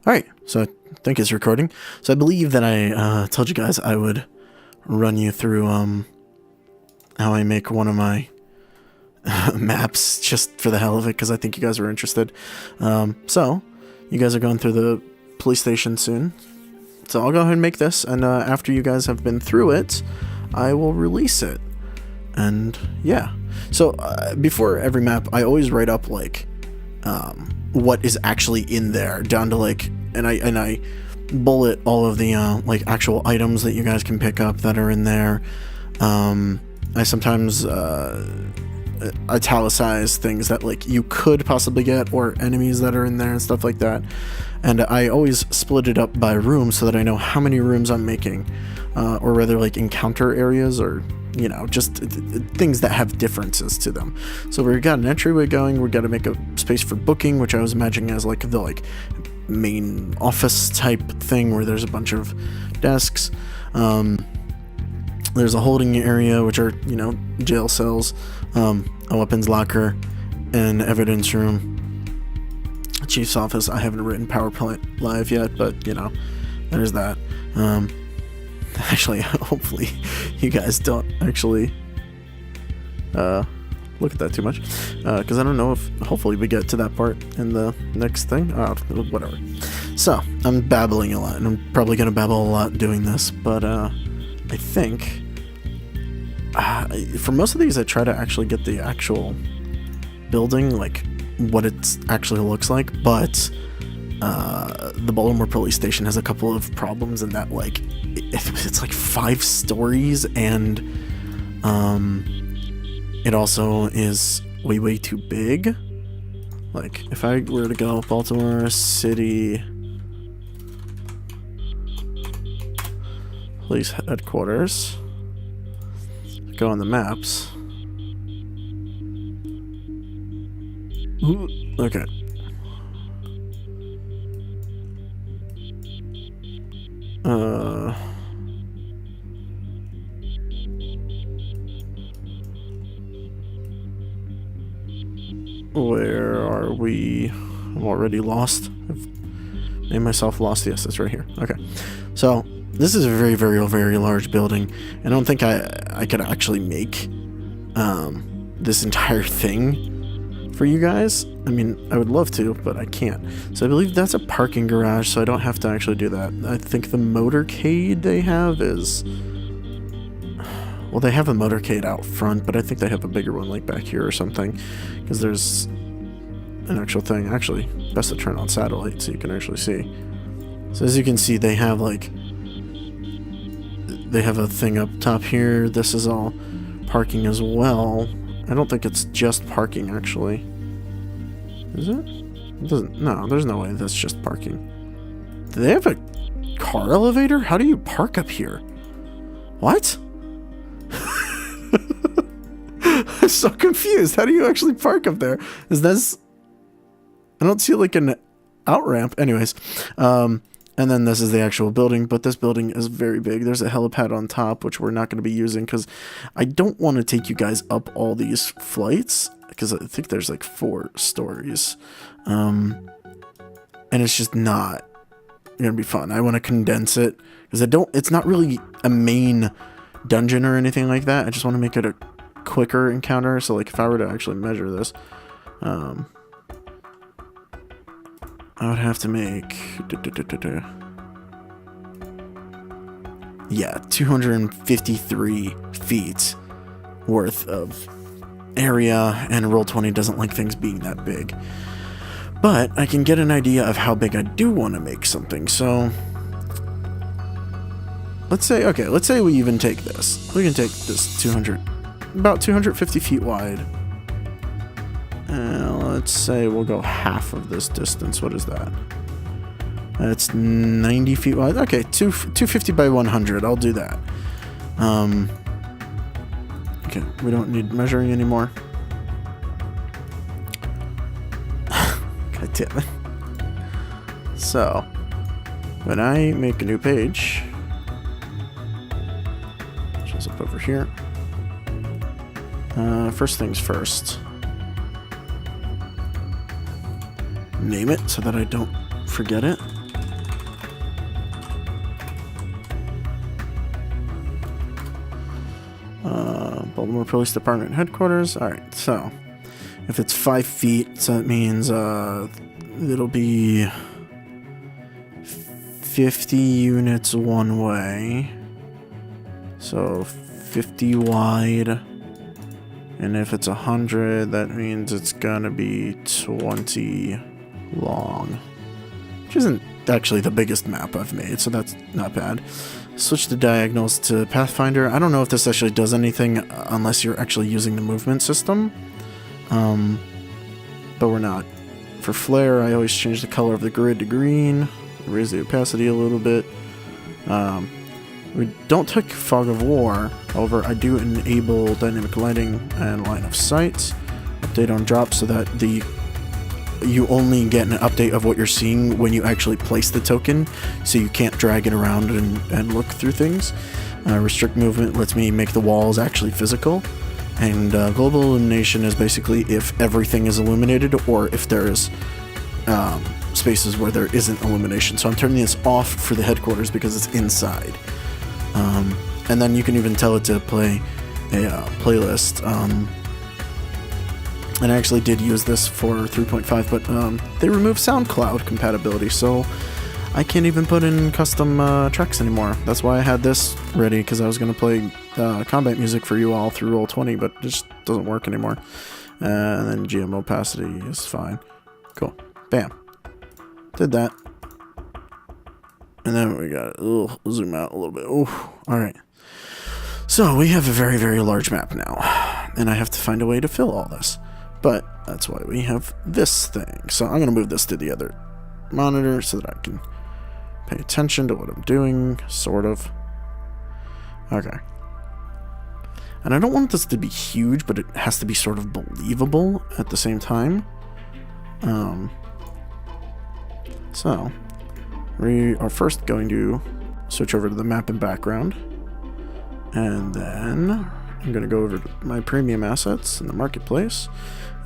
Alright, so I think it's recording. So I believe that I told you guys I would run you through how I make one of my maps just for the hell of it, because I think you guys are interested. So, you guys are going through the police station soon. So I'll go ahead and make this, and after you guys have been through it, I will release it. And yeah. So before every map, I always write up like what is actually in there, down to like, and I bullet all of the like actual items that you guys can pick up that are in there. I sometimes italicize things that like you could possibly get, or enemies that are in there and stuff like that. And I always split it up by room so that I know how many rooms I'm making, or rather like encounter areas, or you know, just things that have differences to them. So we've got an entryway going. We've got to make a space for booking, which I was imagining as like the like main office type thing where there's a bunch of desks. There's a holding area, which are, you know, jail cells, a weapons locker, an evidence room, chief's office. I haven't written PowerPoint live yet, but you know, there's that. Actually, hopefully you guys don't actually look at that too much, because I don't know if hopefully we get to that part in the next thing. Whatever. So I'm babbling a lot, and I'm probably gonna babble a lot doing this, but I think for most of these I try to actually get the actual building, like what it actually looks like, but the Baltimore police station has a couple of problems in that, like, it's like 5 stories, and it also is way too big. Like, if I were to go Baltimore City Police Headquarters, go on the maps. Ooh, okay. Where are we? I'm already lost. I've made myself lost. Yes, it's right here. Okay. So, this is a very large building. I don't think I could actually make this entire thing for you guys. I mean, I would love to, but I can't. So I believe that's a parking garage, so I don't have to actually do that. I think the motorcade they have is... Well, they have a motorcade out front, but I think they have a bigger one like back here or something, because there's an actual thing. Actually, best to turn on satellite so you can actually see. So as you can see, they have like... They have a thing up top here. This is all parking as well. I don't think it's just parking, actually. Is it? It doesn't. No, there's no way that's just parking. Do they have a car elevator? How do you park up here? What? I'm so confused. How do you actually park up there? Is this... I don't see like an out ramp. Anyways, and then this is the actual building, but this building is very big. There's a helipad on top, which we're not going to be using because I don't want to take you guys up all these flights, because I think there's like 4 stories. And it's just not going to be fun. I want to condense it because it's not really a main dungeon or anything like that. I just want to make it a quicker encounter. So like if I were to actually measure this, I would have to make, yeah, 253 feet worth of area, and Roll20 doesn't like things being that big. But I can get an idea of how big I do want to make something, so let's say we even take this. We can take this about 250 feet wide. Let's say we'll go half of this distance. What is that? That's 90 feet wide. Okay, 250 by 100. I'll do that. Okay, we don't need measuring anymore. God damn it. So, when I make a new page, shows up over here. First things first. Name it so that I don't forget it. Baltimore Police Department headquarters. Alright, so if it's 5 feet, so that means it'll be 50 units one way. So 50 wide. And if it's 100, that means it's gonna be 20 long. Which isn't actually the biggest map I've made, so that's not bad. Switch the diagonals to Pathfinder. I don't know if this actually does anything unless you're actually using the movement system. But we're not. For flare, I always change the color of the grid to green. Raise the opacity a little bit. We don't take Fog of War. However, I do enable dynamic lighting and line of sight. Update on drop so that you only get an update of what you're seeing when you actually place the token, so you can't drag it around and look through things. Restrict movement lets me make the walls actually physical. And global illumination is basically if everything is illuminated or if there's spaces where there isn't illumination. So I'm turning this off for the headquarters because it's inside. And then you can even tell it to play a playlist. And I actually did use this for 3.5, but they removed SoundCloud compatibility, so I can't even put in custom tracks anymore. That's why I had this ready, because I was going to play combat music for you all through Roll20, but it just doesn't work anymore. And then GM opacity is fine. Cool. Bam. Did that. And then we got zoom out a little bit. Alright. So we have a very, very large map now. And I have to find a way to fill all this. But that's why we have this thing. So I'm going to move this to the other monitor so that I can pay attention to what I'm doing, sort of. Okay. And I don't want this to be huge, but it has to be sort of believable at the same time. So we are first going to switch over to the map and background. And then I'm going to go over to my premium assets in the marketplace.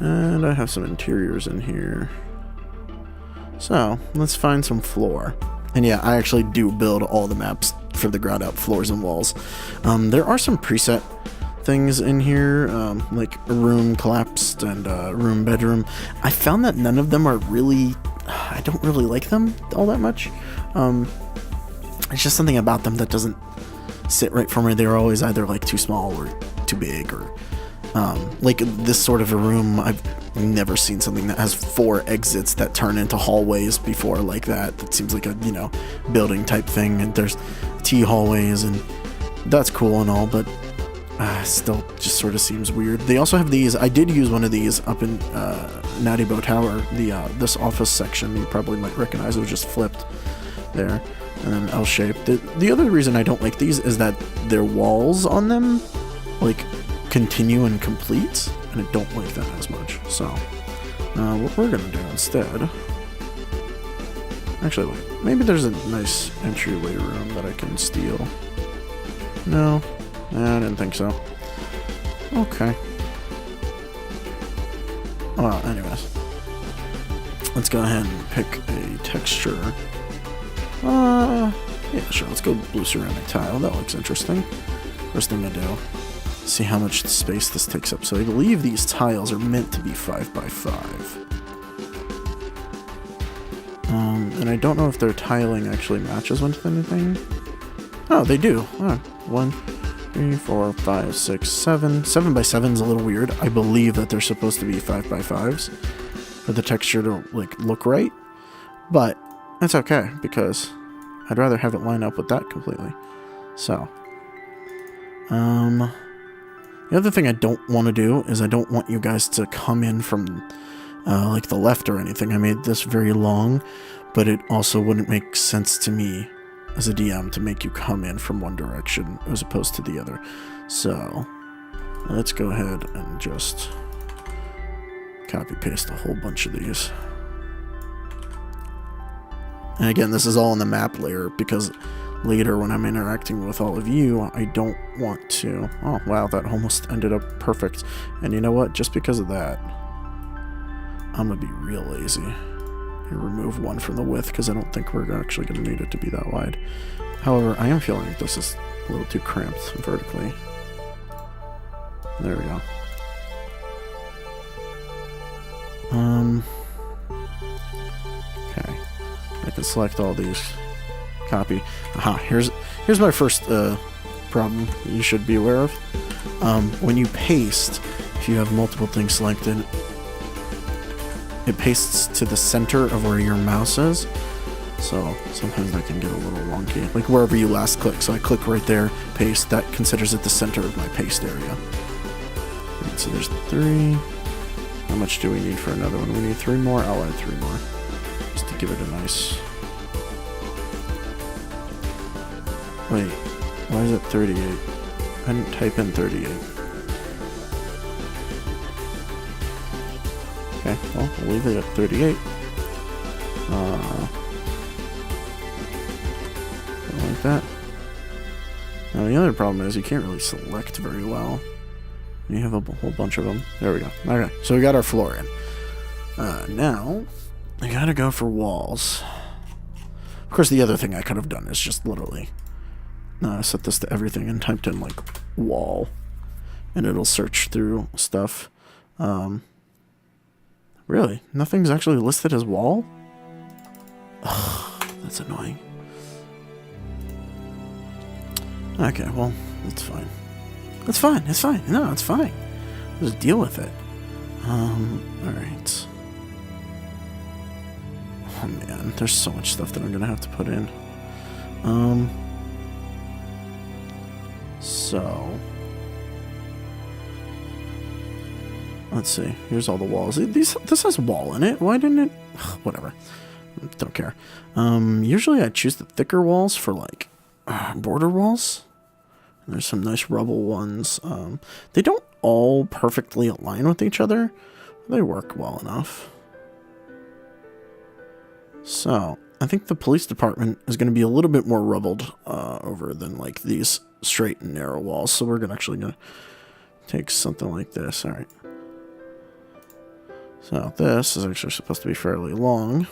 And I have some interiors in here. So let's find some floor. And yeah, I actually do build all the maps for the ground out floors and walls. There are some preset things in here, like room collapsed and room bedroom. I found that none of them are really, I don't really like them all that much. It's just something about them that doesn't sit right for me. They're always either like too small or too big, or like this sort of a room. I've never seen something that has 4 exits that turn into hallways before like that. That seems like a, you know, building type thing, and there's T hallways, and that's cool and all, but still just sort of seems weird. They also have these. I did use one of these up in Natty Bow Tower, this office section. You probably might recognize it was just flipped there, and then L-shaped. The other reason I don't like these is that their walls on them like continue and complete, and I don't like that as much. So what we're gonna do instead, actually, wait, maybe there's a nice entryway room that I can steal. No, I didn't think so. Okay. Well, anyways, let's go ahead and pick a texture. Yeah, sure, let's go blue ceramic tile. That looks interesting. First thing to do, see how much space this takes up. So I believe these tiles are meant to be 5x5. And I don't know if their tiling actually matches with anything. Oh, they do. 1, 3, 4, 5, 6, 7. 7x7 is a little weird. I believe that they're supposed to be 5x5s for the texture to like look right, but that's okay because I'd rather have it line up with that completely. So, the other thing I don't want to do is I don't want you guys to come in from like the left or anything. I made this very long, but it also wouldn't make sense to me as a DM to make you come in from one direction as opposed to the other. So let's go ahead and just copy paste a whole bunch of these. And again, this is all in the map layer because later when I'm interacting with all of you, I don't want to... Oh, wow, that almost ended up perfect. And you know what? Just because of that, I'm going to be real lazy. And remove 1 from the width because I don't think we're actually going to need it to be that wide. However, I am feeling like this is a little too cramped vertically. There we go. Okay. I can select all these. Copy. Aha, here's my first problem you should be aware of. When you paste, if you have multiple things selected, it pastes to the center of where your mouse is. So sometimes that can get a little wonky. Like wherever you last click. So I click right there, paste, that considers it the center of my paste area. And so there's 3. How much do we need for another one? We need 3 more. I'll add 3 more. Just to give it a nice... Wait, why is it 38? I didn't type in 38. Okay, well, we'll leave it at 38. Like that. Now the other problem is you can't really select very well. You have a whole bunch of them. There we go. Okay, so we got our floor in. Now, I gotta go for walls. Of course, the other thing I could have done is just literally set this to everything and typed in, like, wall. And it'll search through stuff. Really? Nothing's actually listed as wall? Ugh, that's annoying. Okay, well, it's fine. It's fine, it's fine. No, it's fine. Just deal with it. Alright. Oh man, there's so much stuff that I'm gonna have to put in. So... Let's see. Here's all the walls. This has wall in it. Why didn't it... Ugh, whatever. Don't care. Usually I choose the thicker walls for, like, border walls. There's some nice rubble ones. They don't all perfectly align with each other. They work well enough. So, I think the police department is going to be a little bit more rubbled over than, like, these straight and narrow walls. So we're actually going to take something like this. Alright. So, this is actually supposed to be fairly long.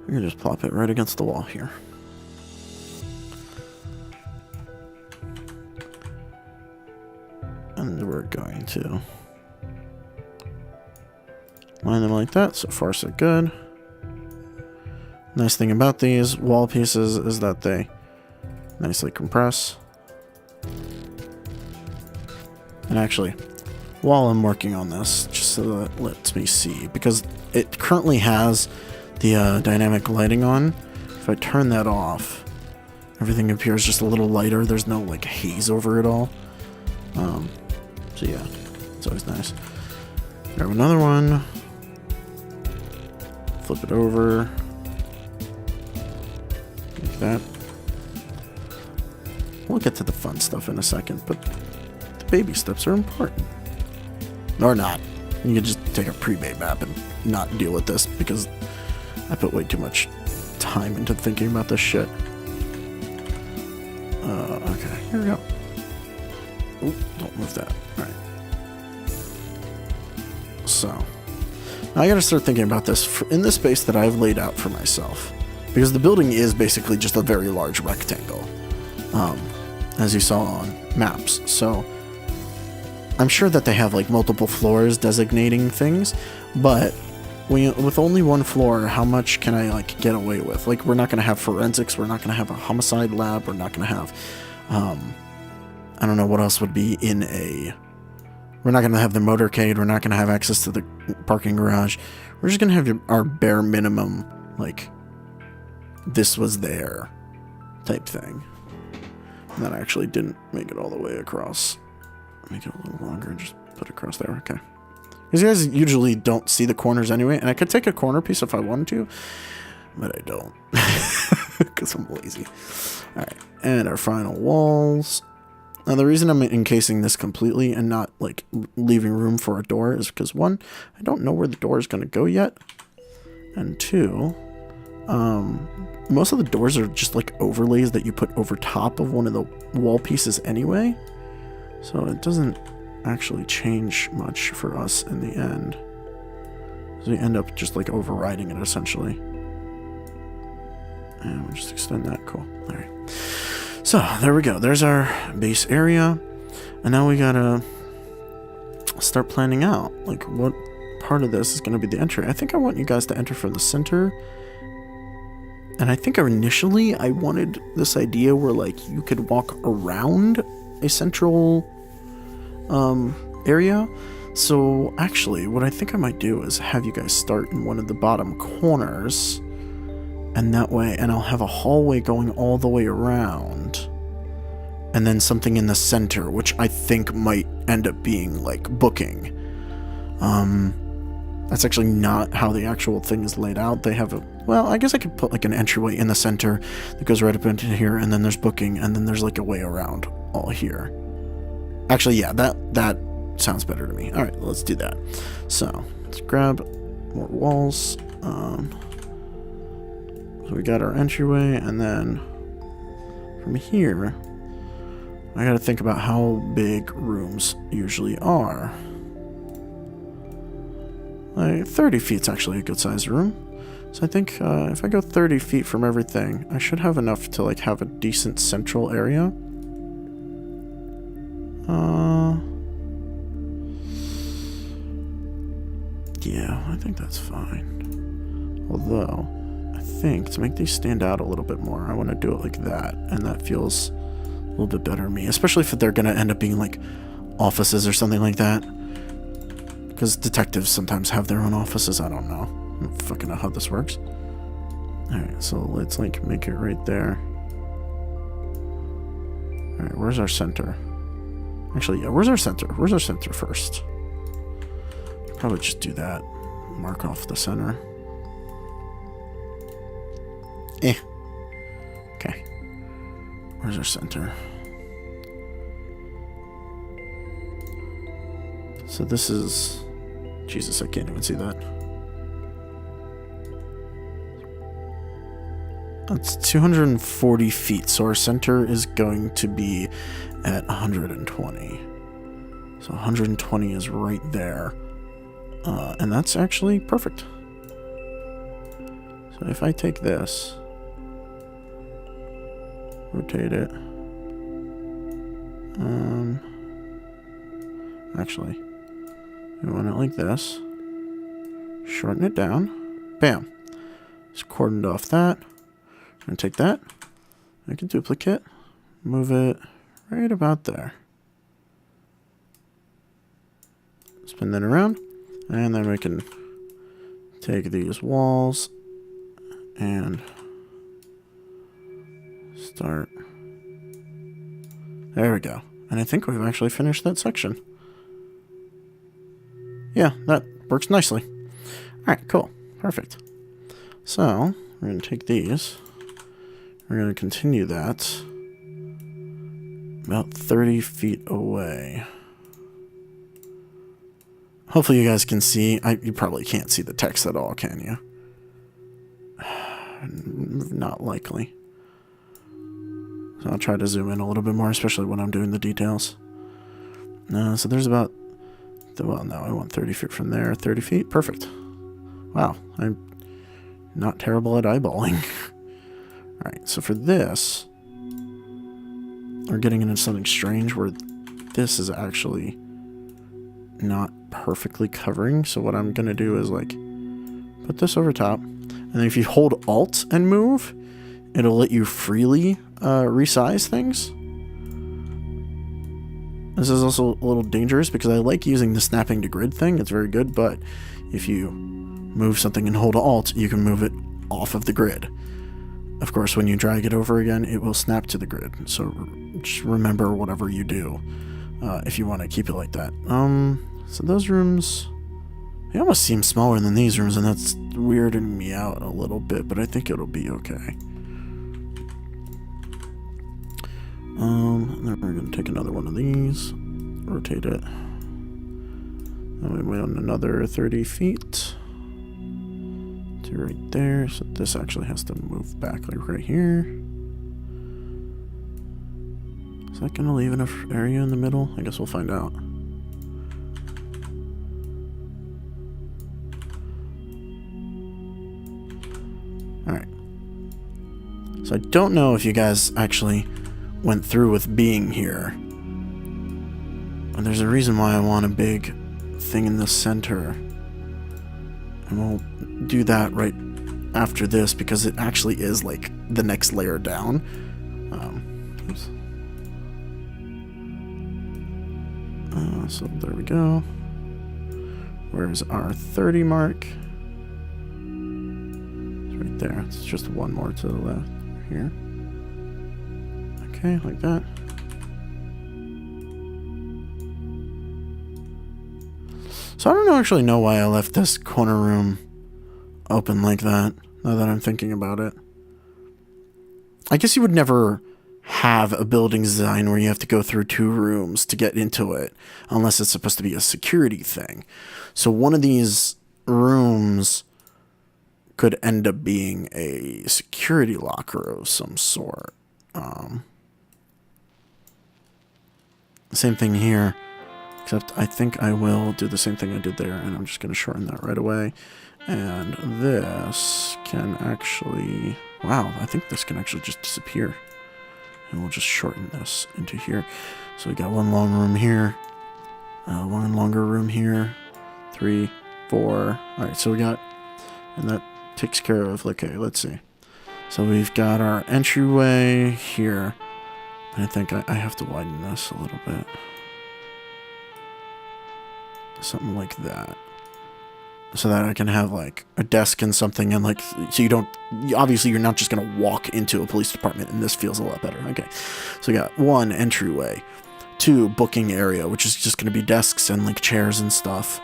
We can just plop it right against the wall here. And we're going to line them like that. So far, so good. Nice thing about these wall pieces is that they nicely compress. And actually, while I'm working on this, just so that it lets me see, because it currently has the dynamic lighting on. If I turn that off, everything appears just a little lighter. There's no, like, haze over it all. So yeah, it's always nice. Grab another one. Flip it over. Like that. We'll get to the fun stuff in a second, but the baby steps are important. Or not. You can just take a pre-made map and not deal with this, because I put way too much time into thinking about this shit. Okay, here we go. Oop, don't move that. Alright. So, now I gotta start thinking about this in the space that I've laid out for myself. Because the building is basically just a very large rectangle. As you saw on maps. So, I'm sure that they have, like, multiple floors designating things, but with only one floor, how much can I, like, get away with? Like, we're not going to have forensics, we're not going to have a homicide lab, we're not going to have, I don't know what else would be in a... We're not going to have the motorcade, we're not going to have access to the parking garage. We're just going to have our bare minimum, like, this was there type thing. And that actually didn't make it all the way across. Make it a little longer and just put it across there. Okay. These guys usually don't see the corners anyway, and I could take a corner piece if I wanted to, but I don't. Because I'm lazy. Alright, and our final walls. Now, the reason I'm encasing this completely and not, like, leaving room for a door is because, one, I don't know where the door is going to go yet, and two, most of the doors are just, like, overlays that you put over top of one of the wall pieces anyway. So it doesn't actually change much for us in the end. So we end up just, like, overriding it, essentially. And we'll just extend that. Cool. Alright. So, there we go. There's our base area. And now we gotta start planning out, like, what part of this is gonna be the entry. I think I want you guys to enter from the center. And I think initially I wanted this idea where, like, you could walk around a central area. So actually, what I think I might do is have you guys start in one of the bottom corners, and that way, and I'll have a hallway going all the way around, and then something in the center, which I think might end up being, like, booking. That's actually not how the actual thing is laid out. They have a, well, I guess I could put, like, an entryway in the center that goes right up into here, and then there's booking, and then there's, like, a way around all here. Actually, yeah, that sounds better to me. Alright, let's do that. So, let's grab more walls. So we got our entryway, and then from here, I gotta think about how big rooms usually are. Like, 30 feet's actually a good sized room. So I think if I go 30 feet from everything, I should have enough to, like, have a decent central area. Yeah, I think that's fine. Although, I think to make these stand out a little bit more, I want to do it like that, and that feels a little bit better to me, especially if they're going to end up being, like, offices or something like that. Because detectives sometimes have their own offices, I don't know. I don't fucking know how this works. Alright, so let's, like, make it right there. Alright, where's our center? Actually, yeah, where's our center? Where's our center first? Probably just do that. Mark off the center. Okay. Where's our center? So this is... Jesus, I can't even see that. That's 240 feet, so our center is going to be at 120. So 120 is right there. And that's actually perfect. So if I take this, rotate it, actually, we want it like this, shorten it down, bam, just cordoned off that, and take that, make a duplicate, move it right about there, spin that around, and then we can take these walls and start. There we go. And I think we've actually finished that section. Yeah, that works nicely. Alright, cool. Perfect. So, we're going to take these. We're going to continue that about 30 feet away. Hopefully you guys can see. You probably can't see the text at all, can you? Not likely. So I'll try to zoom in a little bit more, especially when I'm doing the details. So there's about... Well, no, I want 30 feet from there. 30 feet? Perfect. Wow, I'm not terrible at eyeballing. Alright, so for this, we're getting into something strange where this is actually not perfectly covering. So what I'm going to do is, like, put this over top. And then if you hold Alt and move, it'll let you freely resize things. This is also a little dangerous because I like using the snapping to grid thing. It's very good, but if you move something and hold Alt, you can move it off of the grid. Of course, when you drag it over again, it will snap to the grid. So just remember whatever you do if you want to keep it like that. So those rooms, they almost seem smaller than these rooms, and that's weirding me out a little bit, but I think it'll be okay. Then we're going to take another one of these, rotate it, and we went on another 30 feet to right there, so this actually has to move back like right here. Is that going to leave enough area in the middle? I guess we'll find out. Alright. So I don't know if you guys actually went through with being here. And there's a reason why I want a big thing in the center. And we'll do that right after this because it actually is like the next layer down. Oops. So there we go. Where's our 30 mark? It's right there. It's just one more to the left here. Okay, like that. So I don't actually know why I left this corner room open like that, now that I'm thinking about it. I guess you would never have a building design where you have to go through 2 rooms to get into it, unless it's supposed to be a security thing. So one of these rooms could end up being a security locker of some sort. Same thing here, except I think I will do the same thing I did there, and I'm just going to shorten that right away. And this can actually... Wow, I think this can actually just disappear. And we'll just shorten this into here. So we got one long room here. One longer room here. 3, 4. Alright, so we got... And that takes care of... Okay, let's see. So we've got our entryway here. And I think I have to widen this a little bit. Something like that. So that I can have like a desk and something, and like, so you don't, obviously you're not just going to walk into a police department, and this feels a lot better. Okay, so we got 1 entryway, 2 booking area, which is just going to be desks and like chairs and stuff.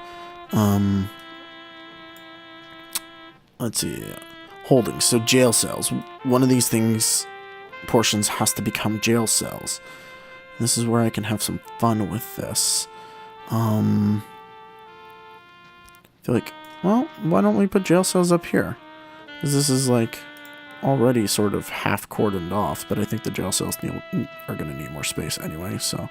Let's see, holdings, so jail cells. One of these things, portions, has to become jail cells. This is where I can have some fun with this. I feel like, well, why don't we put jail cells up here? Because this is like already sort of half cordoned off, but I think the jail cells are going to need more space anyway, so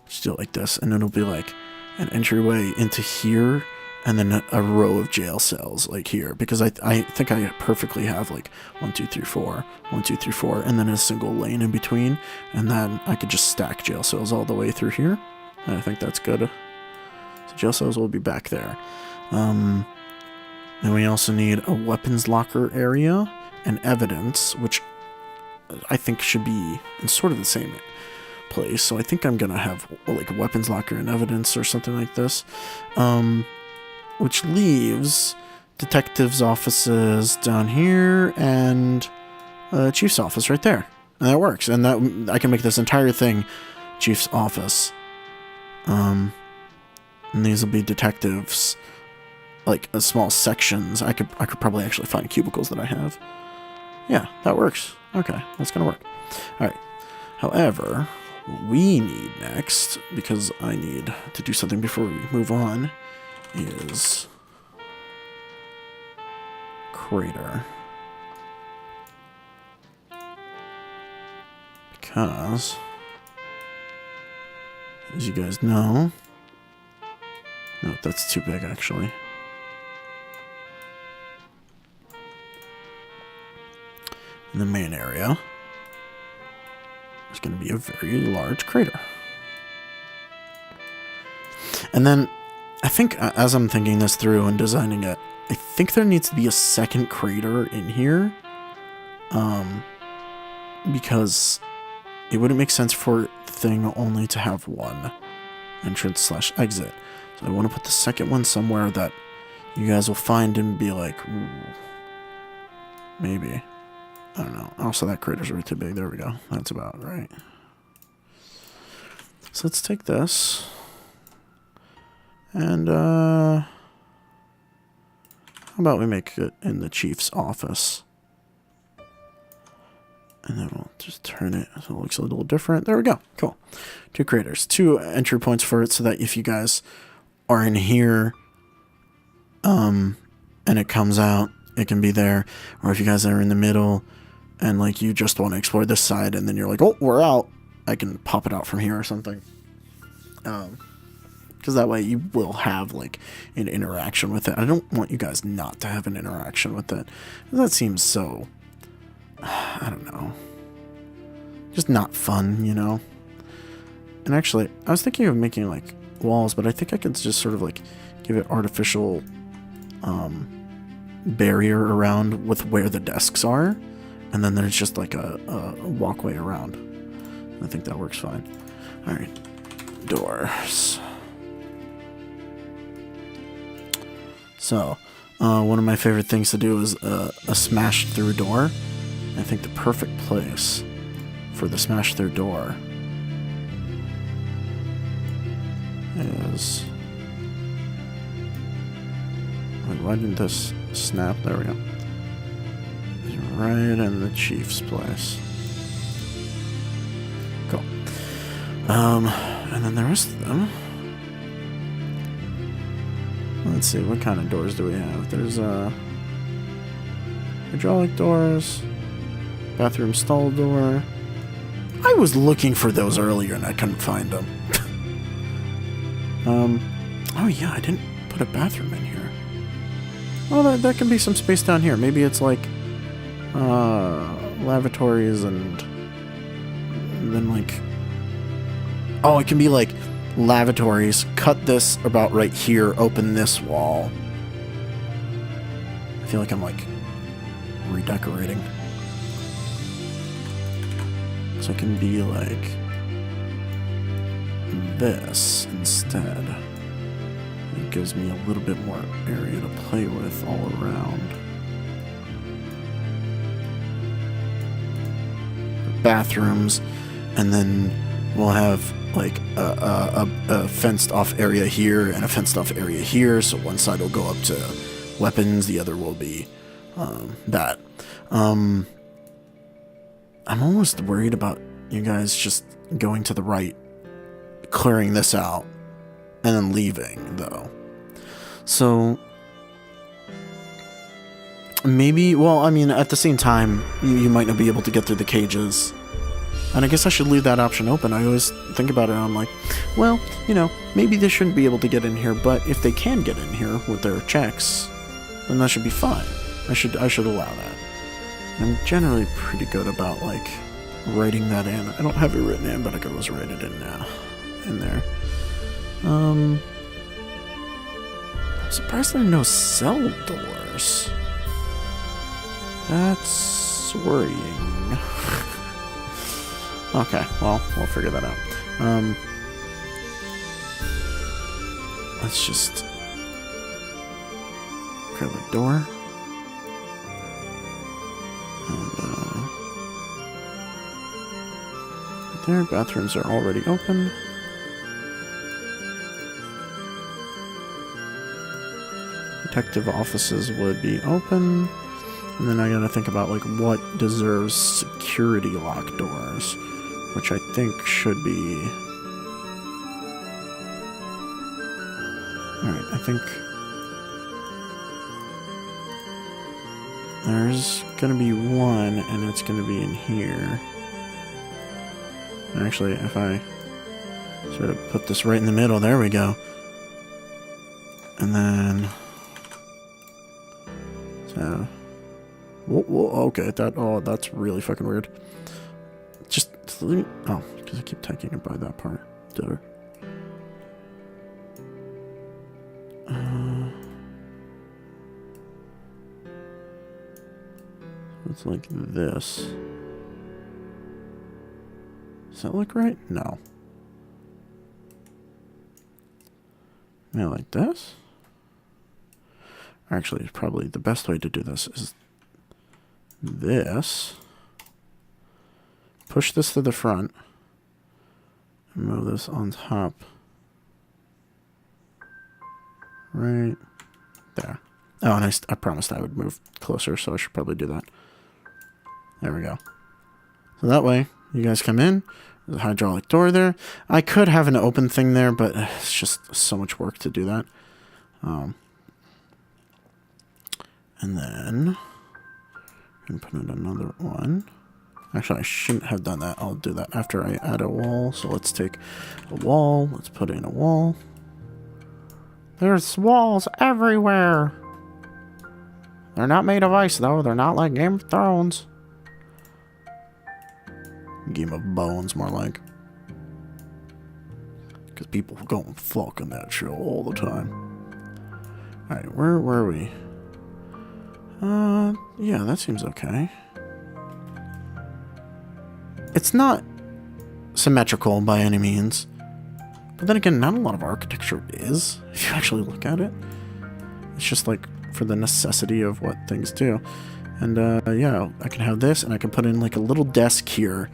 let's do it like this, and then it'll be like an entryway into here, and then a row of jail cells like here, because I think I perfectly have like 1, 2, 3, 4, 1, 2, 3, 4, and then a single lane in between, and then I could just stack jail cells all the way through here, and I think that's good. So jail cells will be back there. Then we also need a weapons locker area and evidence, which I think should be in sort of the same place. So I think I'm going to have like a weapons locker and evidence or something like this. Which leaves detectives' offices down here and chief's office right there. And that works. And that I can make this entire thing chief's office. And these will be detectives, like small sections. I could probably actually find cubicles that I have. Yeah, that works. Okay, that's gonna work. Alright. However, what we need next, because I need to do something before we move on, is crater. Because, as you guys know, no, that's too big actually. In the main area, there's going to be a very large crater. And then, I think, as I'm thinking this through and designing it, I think there needs to be a second crater in here. Because it wouldn't make sense for the thing only to have one entrance/exit. So I want to put the second one somewhere that you guys will find and be like, ooh, maybe. I don't know. Also, that crater's way too big. There we go. That's about right. So let's take this. And, how about we make it in the chief's office? And then we'll just turn it so it looks a little different. There we go. Cool. 2 craters. 2 entry points for it so that if you guys are in here, and it comes out, it can be there. Or if you guys are in the middle and like you just want to explore this side and then you're like, oh, we're out, I can pop it out from here or something. Because that way you will have like an interaction with it. I don't want you guys not to have an interaction with it. That seems so, I don't know, just not fun, you know? And actually, I was thinking of making, like, walls, but I think I could just sort of, like, give it artificial barrier around with where the desks are. And then there's just, like, a walkway around. I think that works fine. Alright. Doors. So, one of my favorite things to do is a smashed through door. I think the perfect place for the smashed through door is... Wait, why didn't this snap? There we go. It's right in the chief's place. Cool. And then the rest of them... Let's see, what kind of doors do we have? There's hydraulic doors, bathroom stall door. I was looking for those earlier and I couldn't find them. Oh yeah, I didn't put a bathroom in here. Well, that can be some space down here. Maybe it's like lavatories and then like... Oh, it can be like lavatories. Cut this about right here. Open this wall. I feel like I'm like redecorating. So it can be like this instead. It gives me a little bit more area to play with all around. Bathrooms, and then we'll have like a fenced off area here and a fenced off area here. So one side will go up to weapons, the other will be that. I'm almost worried about you guys just going to the right, clearing this out, and then leaving, though. So, maybe, well, I mean, at the same time, you might not be able to get through the cages. And I guess I should leave that option open. I always think about it, and I'm like, well, you know, maybe they shouldn't be able to get in here, but if they can get in here with their checks, then that should be fine. I should allow that. I'm generally pretty good about, like, writing that in. I don't have it written in, but I could always write it in now. In there. I'm surprised there are no cell doors. That's worrying. Okay, well, we'll figure that out. Let's just grab a door. And, there, bathrooms are already open. Detective offices would be open. And then I gotta think about, like, what deserves security lock doors, which I think should be... Alright, I think... There's gonna be one, and it's gonna be in here. Actually, if I sort of put this right in the middle, there we go. And then... So... Whoa, okay, that's really fucking weird. Just leave me... Oh, because I keep taking it by that part. Duh. It's like this. Does that look right? No. Maybe like this? Actually, probably the best way to do this is this. Push this to the front. And move this on top. Right there. Oh, and I promised I would move closer, so I should probably do that. There we go. So that way, you guys come in. There's a hydraulic door there. I could have an open thing there, but it's just so much work to do that. And then... and put in another one. Actually, I shouldn't have done that. I'll do that after I add a wall. So let's take a wall. Let's put in a wall. There's walls everywhere. They're not made of ice, though. They're not like Game of Thrones. Game of Bones, more like. because people go and fuck on that show all the time. Alright, where were we? Yeah, that seems okay. It's not symmetrical by any means. But then again, not a lot of architecture is, if you actually look at it. It's just like for the necessity of what things do. And yeah, I can have this, and I can put in like a little desk here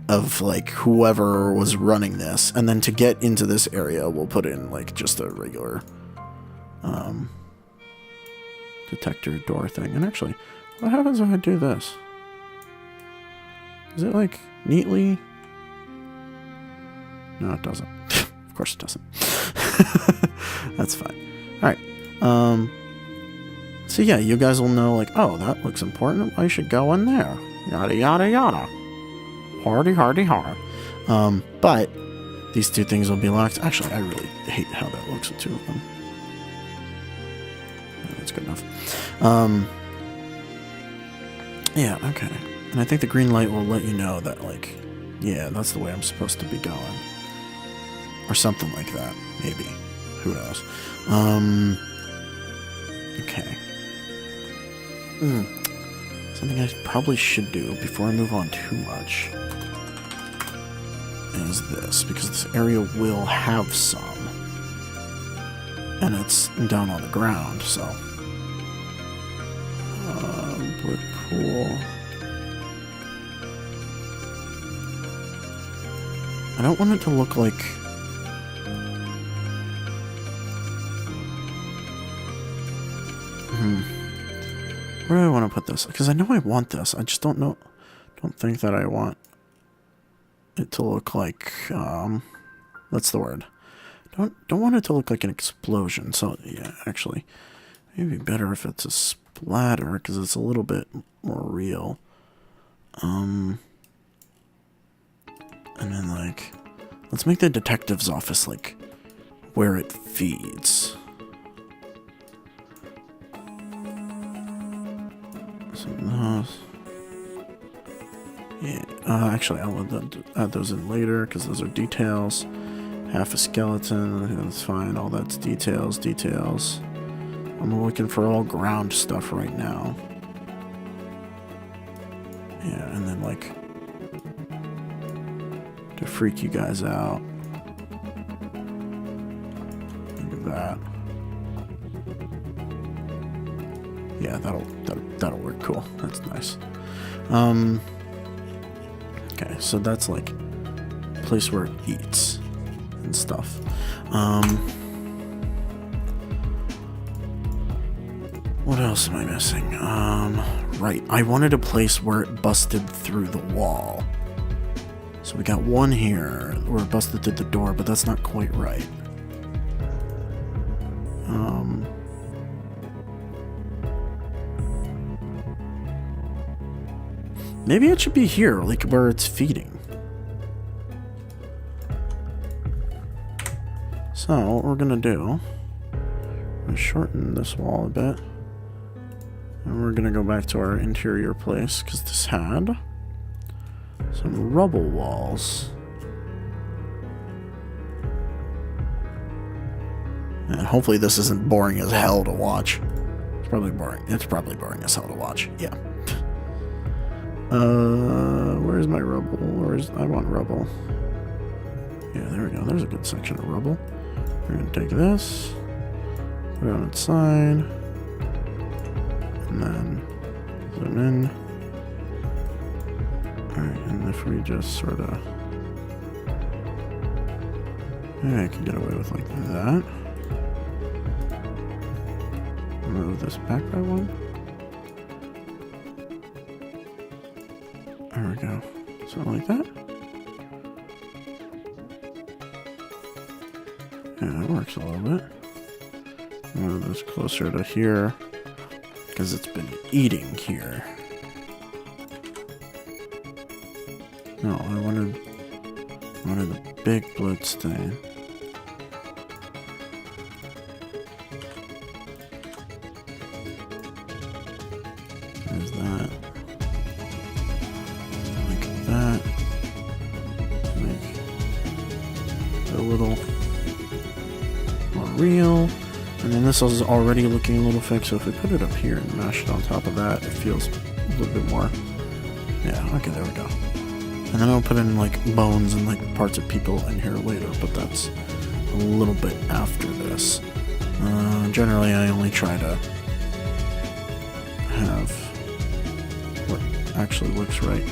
of like whoever was running this. And then to get into this area, we'll put in like just a regular detector door thing. And actually, what happens if I do this? Is it like neatly? No, it doesn't. Of course it doesn't. That's fine. Alright. So yeah, you guys will know, like, oh, that looks important. I should go in there. Yada, yada, yada. Hardy, hardy, har. But these two things will be locked. Actually, I really hate how that looks with two of them. Yeah, that's good enough. Yeah, okay. And I think the green light will let you know that, like, yeah, that's the way I'm supposed to be going. Or something like that, maybe. Who knows? Okay. Something I probably should do before I move on too much is this, because this area will have some. And it's down on the ground, so. Wood pool. I don't want it to look like... Where do I want to put this? Because I know I want this. I just don't know. Don't think that I want it to look like. What's the word? Don't want it to look like an explosion. So yeah, actually, maybe better if it's a splatter because it's a little bit more real. And then like, let's make the detective's office like where it feeds. Yeah, actually, I'll add those in later because those are details. Half a skeleton, that's fine. All that's details. I'm looking for all ground stuff right now. Yeah, and then like to freak you guys out. Look at that. Yeah, that'll work cool. That's nice. Okay, so that's like a place where it eats and stuff. What else am I missing? Right, I wanted a place where it busted through the wall. So we got one here where it busted through the door, but that's not quite right. Maybe it should be here, like where it's feeding. So, what we're gonna do, I'm gonna shorten this wall a bit. And we're gonna go back to our interior place, because this had some rubble walls. And hopefully this isn't boring as hell to watch. It's probably boring. It's probably boring as hell to watch, yeah. Where's my rubble? I want rubble. Yeah, there we go. There's a good section of rubble. We're gonna take this, put it on its side, and then zoom in. Alright, and if we just sort of... Maybe I can get away with like that. Move this back by one. There we go. Something like that. Yeah, that works a little bit. Move this closer to here, because it's been eating here. No, I wanted the big blood stain. There's that. Like that. Make a little real. And then this is already looking a little fake, so if we put it up here and mash it on top of that, it feels a little bit more... Yeah, okay, there we go. And then I'll put in, like, bones and, like, parts of people in here later, but that's a little bit after this. Generally, I only try to have what actually looks right.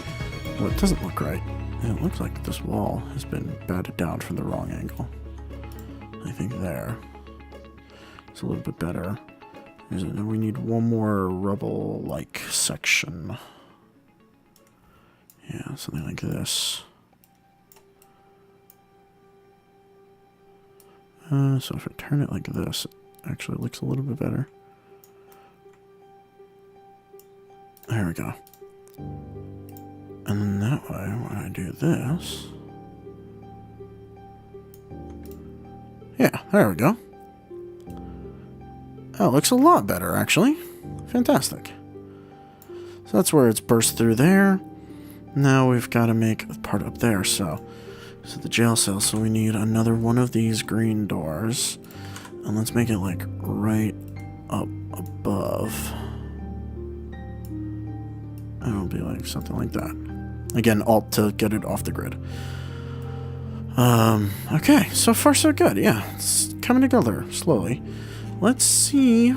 What doesn't look right. It looks like this wall has been batted down from the wrong angle. I think there. It's a little bit better. We need one more rubble-like section. Yeah, something like this. So if I turn it like this, it actually looks a little bit better. There we go. And then that way, when I do this... Yeah, there we go. Oh, it looks a lot better, actually. Fantastic. So that's where it's burst through there. Now we've got to make a part up there, so the jail cell, so we need another one of these green doors. And let's make it, like, right up above. And it'll be, like, something like that. Again, Alt to get it off the grid. Okay, so far so good, yeah. It's coming together, slowly. Let's see...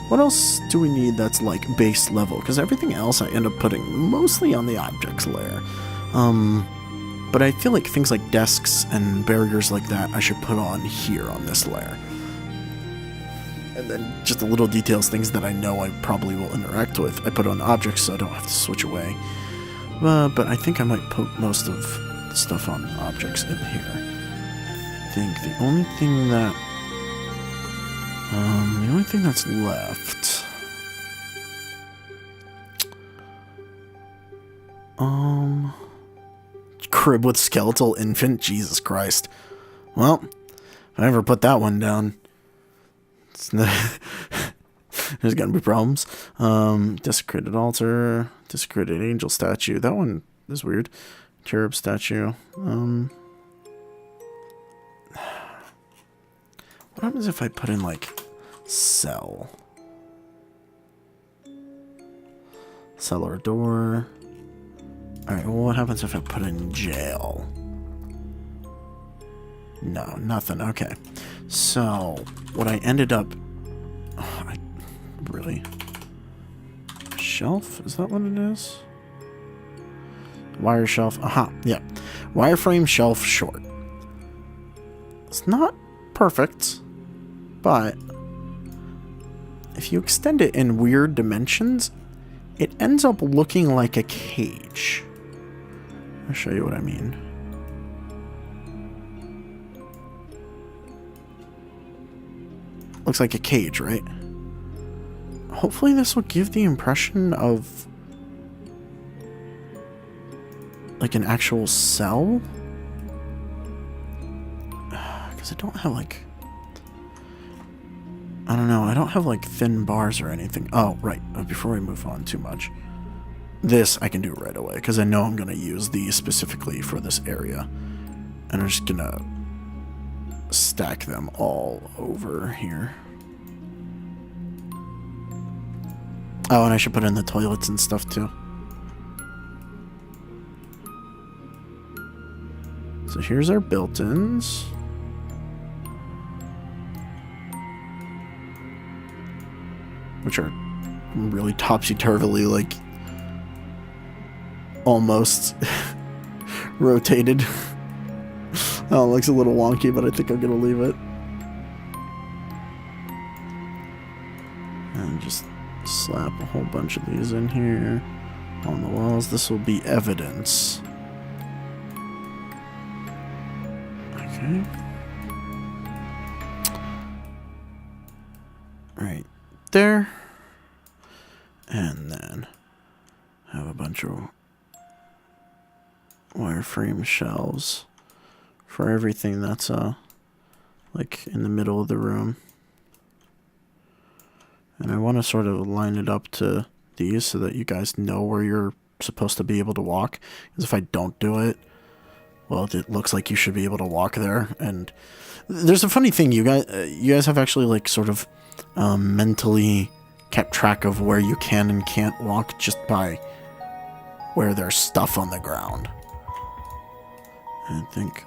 What else do we need that's, like, base level? Because everything else I end up putting mostly on the objects layer. But I feel like things like desks and barriers like that I should put on here on this layer. And then just the little details, things that I know I probably will interact with, I put on the objects so I don't have to switch away. But I think I might put most of the stuff on objects in here. I think the only thing that's left... Crib with skeletal infant? Jesus Christ. Well, if I ever put that one down, there's gonna be problems. Desecrated altar, desecrated angel statue. That one is weird. Cherub statue. What happens if I put in, like, cell? Cellar door. Alright, well, what happens if I put in jail? No, nothing. Okay. So, what I ended up... really? Shelf? Is that what it is? Wire shelf. Aha, yeah. Wireframe shelf short. It's not perfect, but if you extend it in weird dimensions, it ends up looking like a cage. I'll show you what I mean. Looks like a cage, right? Hopefully this will give the impression of like an actual cell. Because I don't have like... I don't know, I don't have like thin bars or anything. Oh, right, before we move on too much. This I can do right away, because I know I'm going to use these specifically for this area. And I'm just going to stack them all over here. Oh, and I should put in the toilets and stuff too. So here's our built-ins. Which are really topsy-turvily, like, almost rotated. Oh, it looks a little wonky, but I think I'm gonna leave it. And just slap a whole bunch of these in here on the walls. This will be evidence. Okay. Right there. And then have a bunch of wireframe shelves for everything that's like in the middle of the room. And I want to sort of line it up to these so that you guys know where you're supposed to be able to walk. Because if I don't do it, well, it looks like you should be able to walk there. And there's a funny thing, you guys have actually like sort of mentally kept track of where you can and can't walk just by where there's stuff on the ground. I think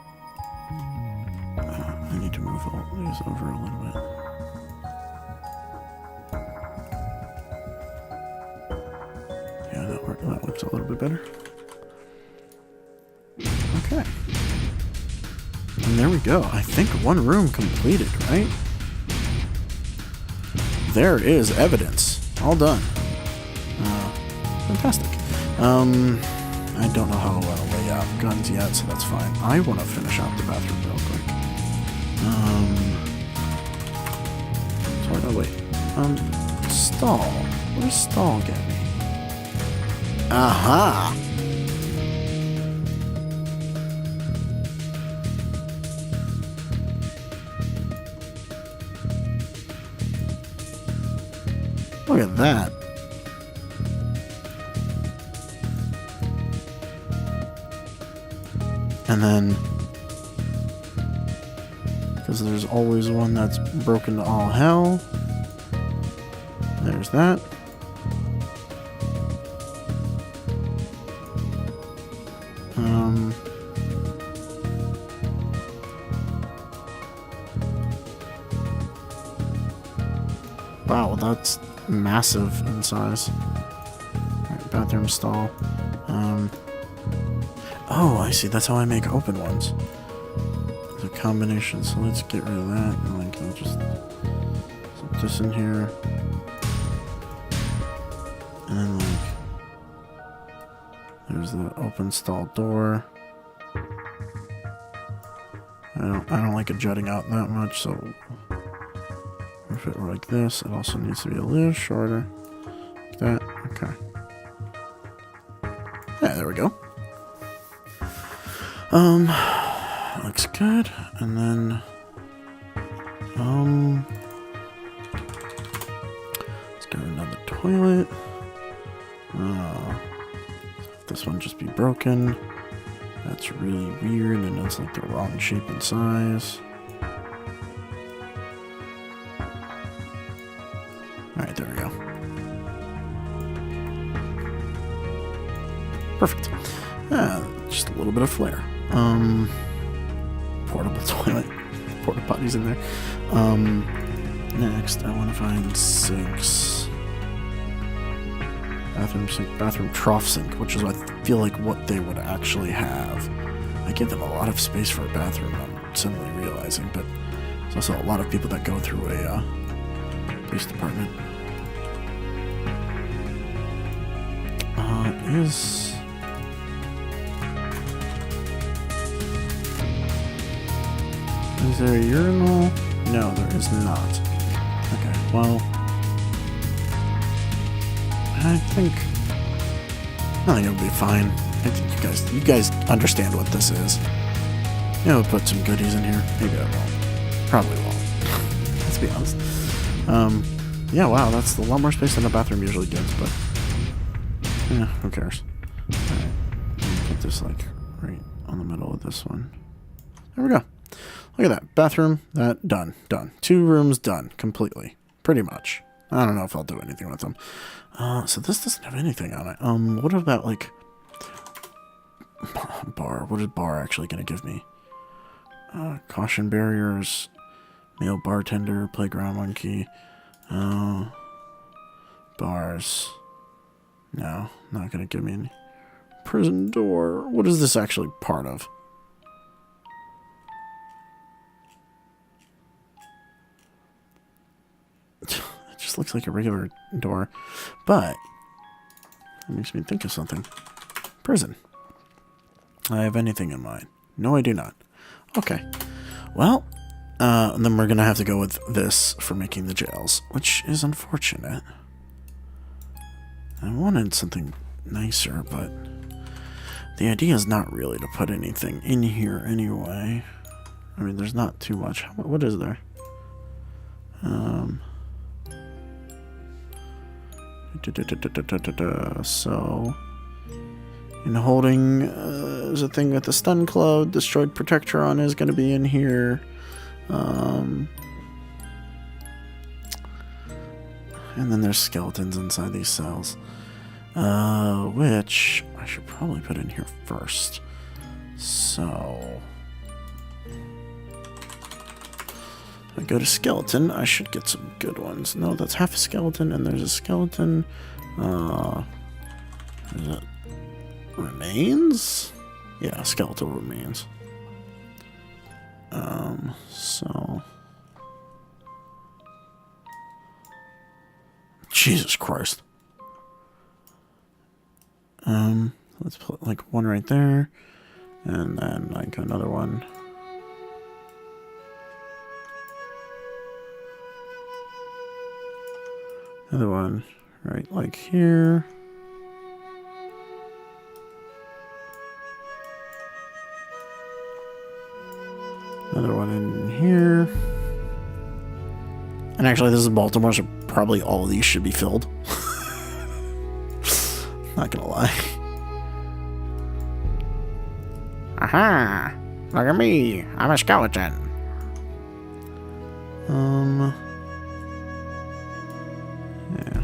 I need to move all these over a little bit. Yeah, that looks a little bit better. Okay. And there we go. I think one room completed, right? There is evidence. All done. Fantastic. I don't know how to lay out guns yet, so that's fine. I want to finish out the bathroom real quick. Sorry, no, wait. Stall. What does stall get me? Aha! Look at that. And then, because there's always one that's broken to all hell. There's that. Wow, that's massive in size. Alright, bathroom stall. Oh, I see. That's how I make open ones. The combination. So let's get rid of that. And like, I'll just put this in here. And then like, there's the open stall door. I don't like it jutting out that much, so if it were like this, it also needs to be a little shorter. Like that. Okay. Yeah, there we go. Looks good. And then, let's get another toilet. This one just be broken. That's really weird, and it's like the wrong shape and size. Alright, there we go. Perfect. Just a little bit of flair. Portable toilet. Porta potties in there. Next, I want to find sinks. Bathroom sink, bathroom trough sink, which is, I feel like, what they would actually have. I give them a lot of space for a bathroom, I'm suddenly realizing, but there's also a lot of people that go through a police department. Is there a urinal? No, there is not. Okay, well, I think it'll be fine. I think you guys understand what this is. You know, put some goodies in here. Maybe I won't. Probably won't. Let's be honest. Yeah, wow, that's a lot more space than a bathroom usually gets, but yeah, who cares? Alright, put this like right on the middle of this one. There we go. Look at that. Bathroom, that, done. 2 rooms done, completely. Pretty much. I don't know if I'll do anything with them. So this doesn't have anything on it. What about, like, bar? What is bar actually going to give me? Caution barriers, male bartender, playground monkey, bars. No, not going to give me any. Prison door. What is this actually part of? It just looks like a regular door, but it makes me think of something. Prison. I have anything in mind? No, I do not. Okay. Well, then we're going to have to go with this for making the jails, which is unfortunate. I wanted something nicer, but the idea is not really to put anything in here anyway. I mean, there's not too much. What is there? So And holding there's a thing with the stun cloud. Destroyed Protectron is going to be in here. And then there's skeletons inside these cells. Which I should probably put in here first. So if I go to skeleton, I should get some good ones. No, that's half a skeleton, and there's a skeleton. Is it remains? Yeah, skeletal remains. So Jesus Christ. Let's put like one right there, and then like another one. Another one right like here. Another one in here. And actually, this is Baltimore, so probably all of these should be filled. Not gonna lie. Aha! Look at me! I'm a skeleton. Yeah.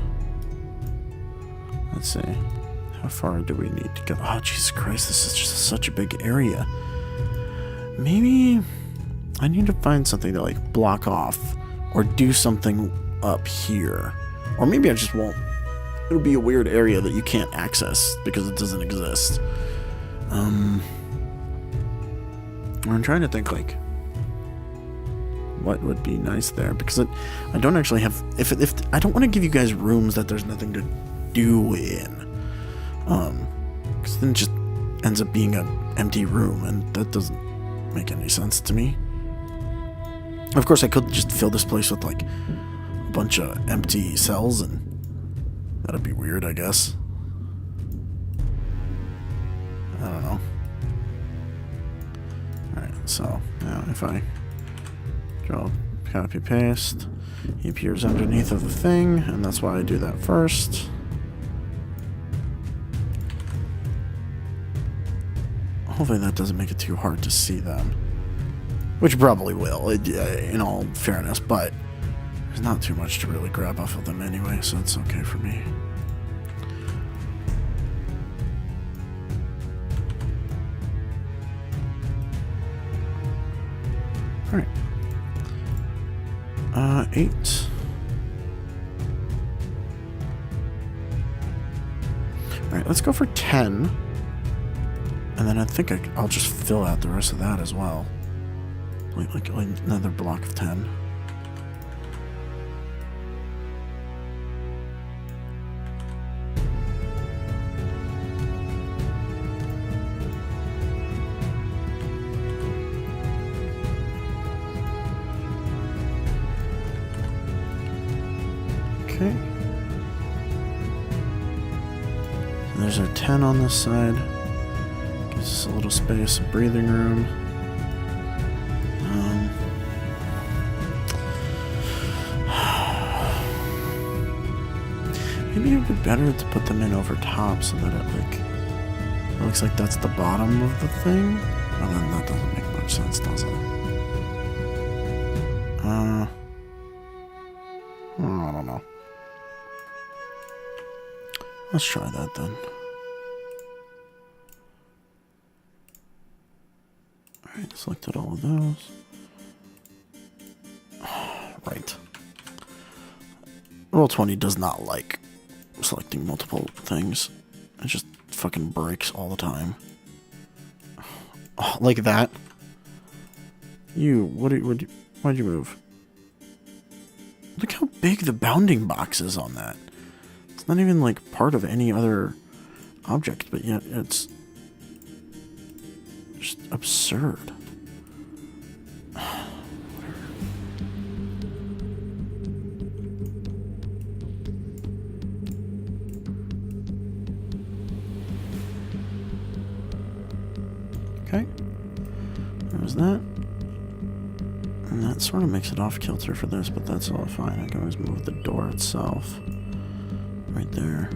Let's see. How far do we need to go? Oh, Jesus Christ, this is just such a big area. Maybe I need to find something to like block off or do something up here. Or maybe I just won't. It'll be a weird area that you can't access because it doesn't exist. I'm trying to think like what would be nice there, because I don't actually have, if I don't want to give you guys rooms that there's nothing to do in, because then it just ends up being an empty room, and that doesn't make any sense to me. Of course, I could just fill this place with like a bunch of empty cells, and that'd be weird, I guess. I don't know. Alright, so now if I draw, copy, paste, he appears underneath of the thing, and that's why I do that first. Hopefully that doesn't make it too hard to see them. Which probably will, in all fairness, but there's not too much to really grab off of them anyway, so it's okay for me. Alright. 8. Alright, let's go for 10. And then I think I'll just fill out the rest of that as well. Like another block of 10. Okay. And there's our 10 on this side. Gives us a little space, a breathing room. Maybe it would be better to put them in over top so that it looks like that's the bottom of the thing. Well, then that doesn't make much sense, does it? I don't know. Let's try that then. Alright, selected all of those. Right. Roll20 does not like selecting multiple things. It just fucking breaks all the time. Oh, like that. Why'd you move? Look how big the bounding box is on that. It's not even like part of any other object, but yet it's just absurd. Okay, there's that. And that sort of makes it off kilter for this, but that's all fine. I can always move the door itself. Right there.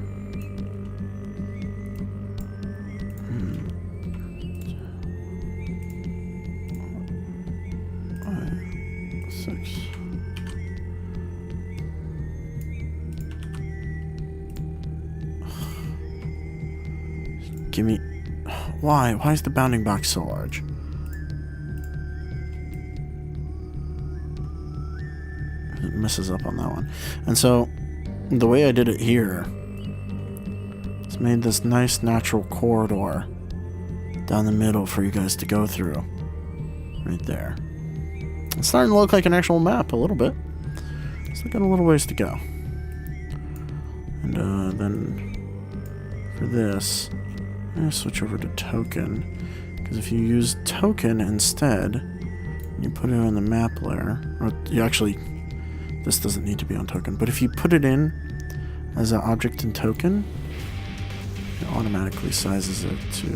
Give me... Why? Why is the bounding box so large? It messes up on that one. And so, the way I did it here is made this nice natural corridor down the middle for you guys to go through. Right there. It's starting to look like an actual map a little bit. It's got a little ways to go. And then for this, I'm going to switch over to token. Because if you use token instead, you put it on the map layer, or you actually, this doesn't need to be on token, but if you put it in as an object in token, it automatically sizes it to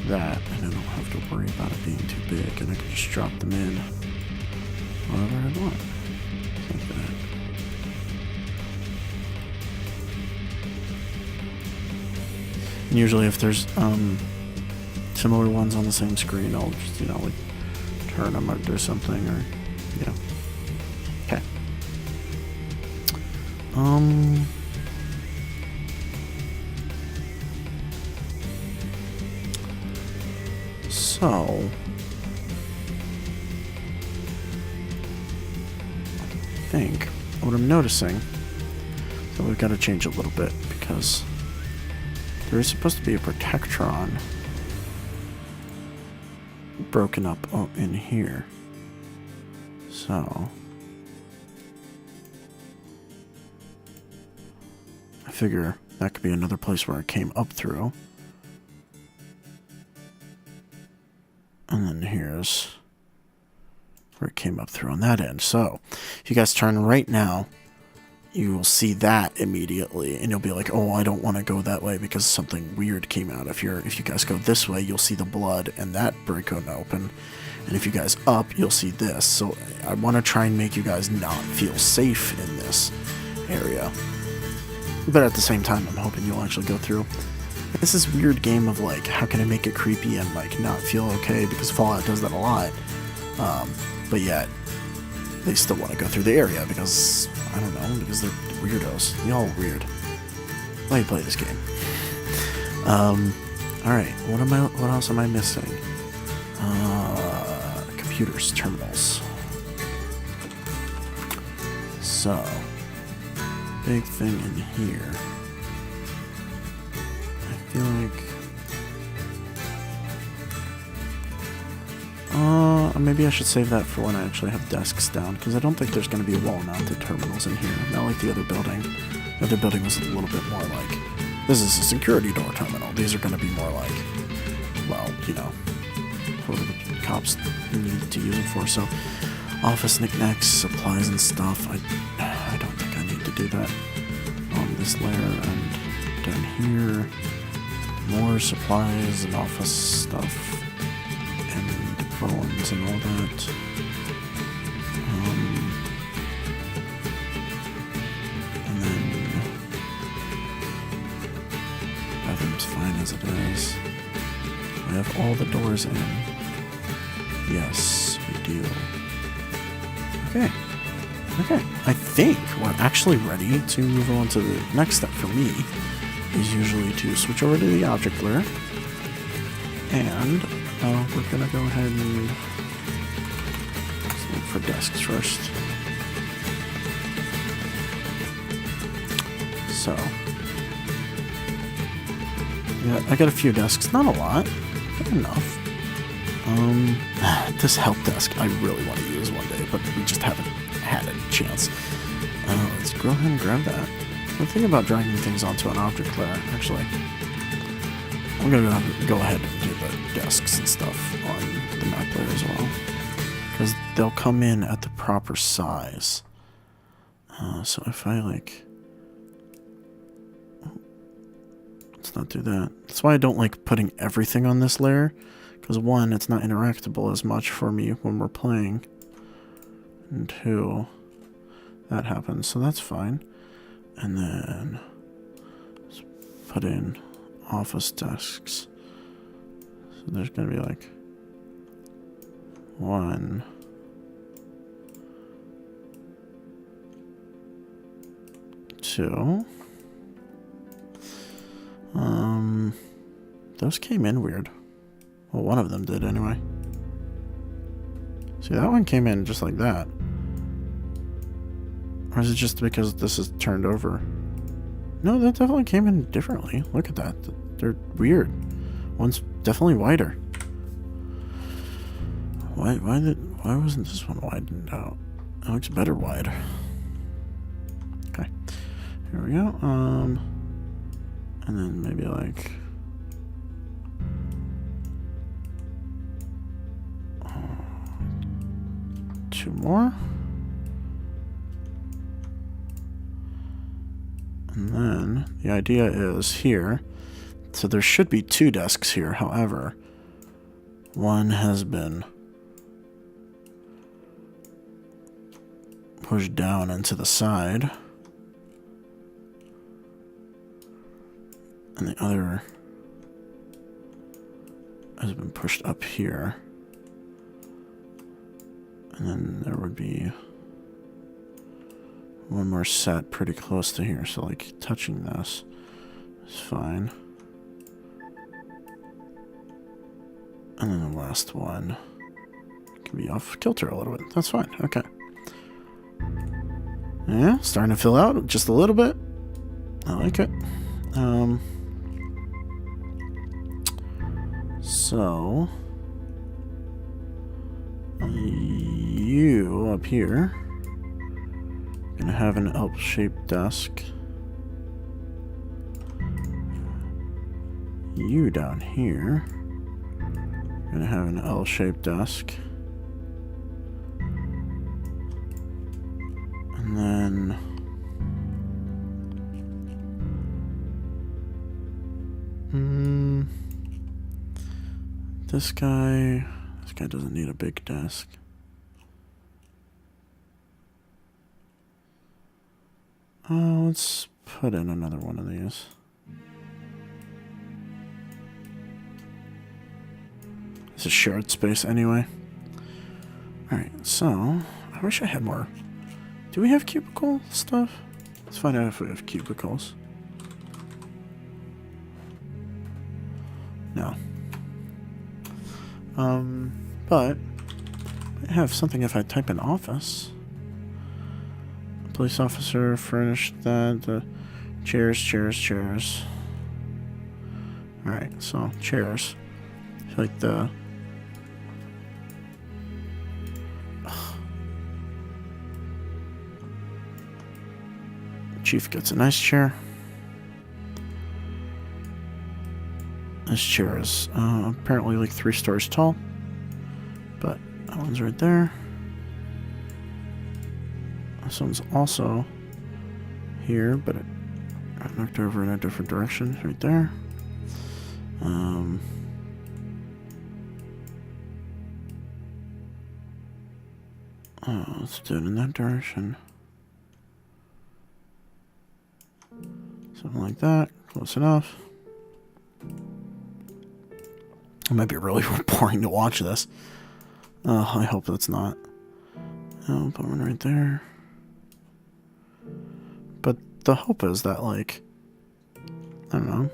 that, and I don't have to worry about it being too big, and I can just drop them in wherever I want. Like that. And usually if there's similar ones on the same screen, I'll just, you know, like turn them or do something, or, you know. Okay. So, I think what I'm noticing, so we've got to change it a little bit, because there is supposed to be a Protectron broken up in here. So, I figure that could be another place where it came up through. And then here's where it came up through on that end. So, if you guys turn right now, you will see that immediately, and you'll be like, "Oh, I don't want to go that way because something weird came out." If you guys go this way, you'll see the blood and that break open, and if you guys up, you'll see this. So, I want to try and make you guys not feel safe in this area, but at the same time, I'm hoping you'll actually go through. It's this weird game of like, how can I make it creepy and like not feel okay, because Fallout does that a lot, but yet they still want to go through the area because, I don't know, because they're weirdos. Y'all weird. Why you play this game? Alright, what else am I missing? Computers, terminals. So, big thing in here. I feel like maybe I should save that for when I actually have desks down, because I don't think there's going to be wall-mounted terminals in here, not like the other building. The other building was a little bit more like, this is a security door terminal. These are going to be more like, well, you know, what the cops need to use it for. So, office knickknacks, supplies and stuff. I don't think I need to do that on this layer. And down here, more supplies and office stuff and bones and all that. And then bathroom's fine as it is. I have all the doors in. Yes, we do. Okay. Okay. I think we're actually ready to move on to the next step for me. Is usually to switch over to the object layer, and we're gonna go ahead and look for desks first. So, yeah, I got a few desks, not a lot, but enough. This help desk I really want to use one day, but we just haven't had a chance. Let's go ahead and grab that. The thing about dragging things onto an object layer, actually, I'm going to go ahead and do the desks and stuff on the map layer as well, because they'll come in at the proper size. So if I like, let's not do that. That's why I don't like putting everything on this layer, because one, it's not interactable as much for me when we're playing, and two, that happens, so that's fine. And then let's put in office desks. So there's going to be like 1, 2, those came in weird. Well, one of them did anyway. See, that one came in just like that. Or is it just because this is turned over? No, that definitely came in differently. Look at that. They're weird. One's definitely wider. Why wasn't this one widened out? It looks better wide. Okay. Here we go. And then maybe like two more. And then the idea is here. So there should be 2 desks here. However, one has been pushed down into the side. And the other has been pushed up here. And then there would be one more set pretty close to here. So like touching this is fine. And then the last one can be off kilter a little bit. That's fine. Okay. Yeah, starting to fill out just a little bit. I like it. So you up here gonna have an L-shaped desk. You down here gonna have an L-shaped desk. And then this guy doesn't need a big desk. Let's put in another one of these. It's a shared space anyway. Alright, so I wish I had more. Do we have cubicle stuff? Let's find out if we have cubicles. No. But I have something if I type in office. Police officer furnished that. Chairs. Alright, so chairs. I feel like the chief gets a nice chair. This chair is apparently like 3 stories tall, but that one's right there. This one's also here, but it got knocked over in a different direction right there. Let's do it in that direction. Something like that. Close enough. It might be really boring to watch this. I hope that's not. I'll put one right there. But the hope is that, like, I don't know,